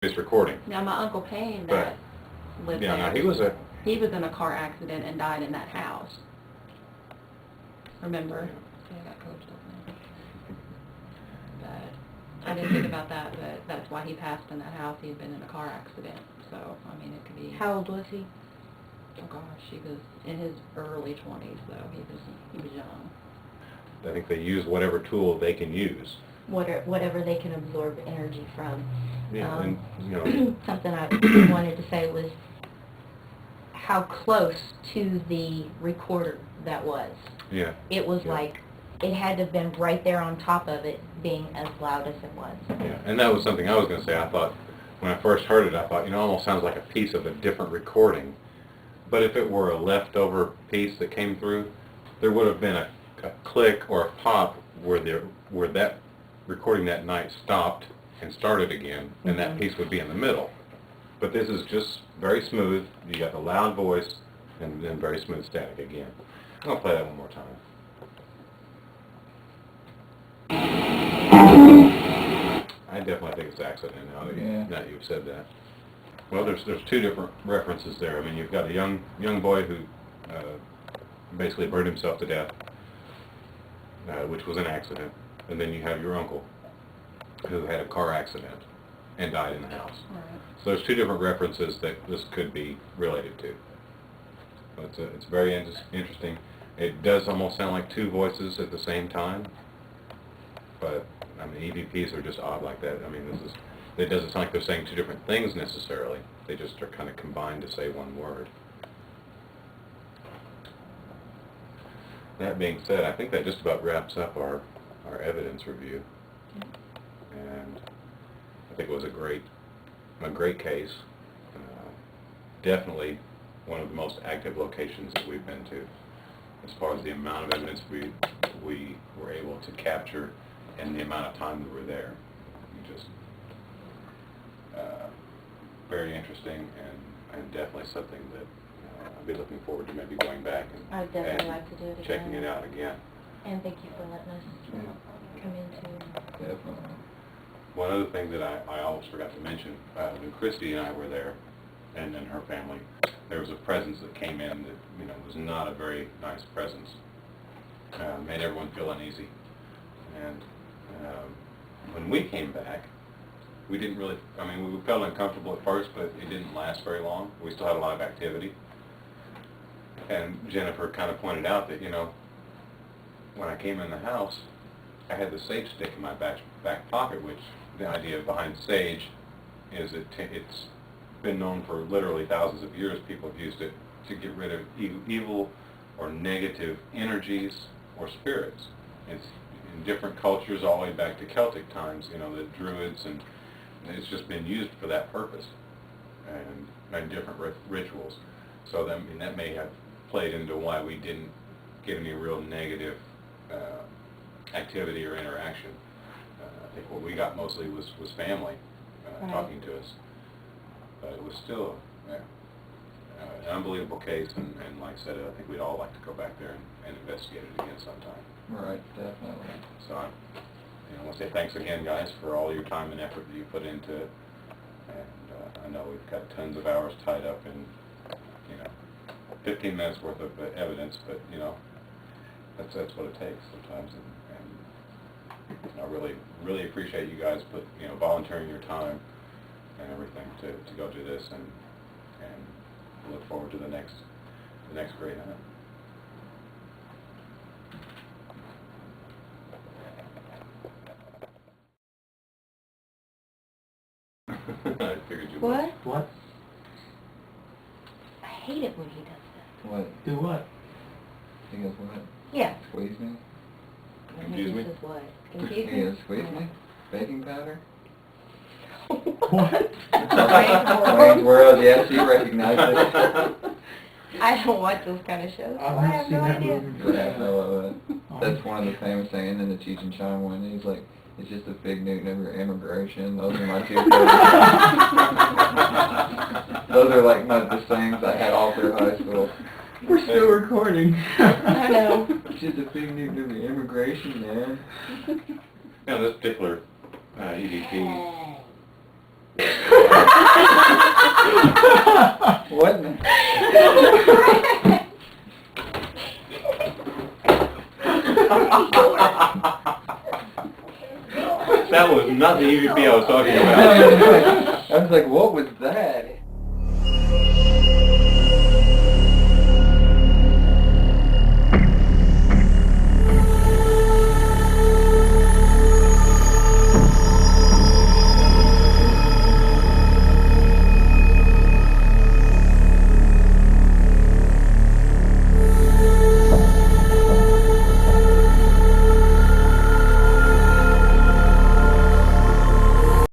This recording. Now, my Uncle Payne that lived there, now he was in a car accident and died in that house. Remember? Yeah, I got coached up now. But I didn't think about that, but that's why he passed in that house. He had been in a car accident. So, I mean, it could be... How old was he? Oh, gosh, he was in his early 20s, though. He was young. I think they use whatever tool they can use. Whatever they can absorb energy from. Yeah, and, you know... Something I wanted to say was how close to the recorder that was. Yeah. It was like, it had to have been right there on top of it, being as loud as it was. Yeah, and that was something I was going to say. I thought, when I first heard it, I thought, you know, it almost sounds like a piece of a different recording. But if it were a leftover piece that came through, there would have been a click or a pop where that recording that night stopped and started again, and that piece would be in the middle. But this is just very smooth. You got the loud voice and then very smooth static again. I'm going to play that one more time. I definitely think it's accident now that you've said that. Well, there's two different references there. I mean, you've got a young boy who basically burned himself to death, which was an accident, and then you have your uncle who had a car accident and died in the house. Right. So there's two different references that this could be related to. But it's very interesting. It does almost sound like two voices at the same time, but I mean, EVPs are just odd like that. I mean, it doesn't sound like they're saying two different things necessarily. They just are kind of combined to say one word. That being said, I think that just about wraps up our evidence review. And I think it was a great case. Definitely one of the most active locations that we've been to, as far as the amount of evidence we were able to capture and the amount of time we were there. Just very interesting and definitely something that I'll be looking forward to maybe going back and I'd definitely like to do it again. checking it out again. And thank you for letting us come into. Definitely. One other thing that I almost forgot to mention, when Christy and I were there, and her family, there was a presence that came in that was not a very nice presence. Made everyone feel uneasy. And when we came back, we didn't really, we felt uncomfortable at first, but it didn't last very long. We still had a lot of activity. And Jennifer kind of pointed out that, when I came in the house, I had the sage stick in my back pocket, which the idea behind sage is it's been known for literally thousands of years. People have used it to get rid of evil or negative energies or spirits. It's in different cultures all the way back to Celtic times, the Druids, and it's just been used for that purpose and different rituals. So that may have played into why we didn't get any real negative activity or interaction. I think what we got mostly was family talking to us. But it was still an unbelievable case, and like I said, I think we'd all like to go back there and investigate it again sometime. Right, definitely. So I want to say thanks again, guys, for all your time and effort that you put into it. And I know we've got tons of hours tied up in 15 minutes worth of evidence, but that's what it takes sometimes. And I really appreciate you guys volunteering your time and everything to go do this, and look forward to the next great hunt. I figured you would. What? I hate it when he does that. What? Do what? He goes, what? Yeah. Squeeze me? Confuse me? This is what? He Confuse goes, me? squeeze me? Baking powder? What? Wayne's World, yes, you recognize it. I don't watch those kind of shows, so I've I never have seen no that idea. movie. That's one of the famous sayings in the Cheech and Chong one. He's like, it's just a fig Newton of your immigration. Those are my two favorites. Those are like the sayings I had all through high school. We're still recording. I know. It's just a fig Newton of your immigration, man. This particular EVP What? in the- That was not the EVP I was talking I about. was like, what was that?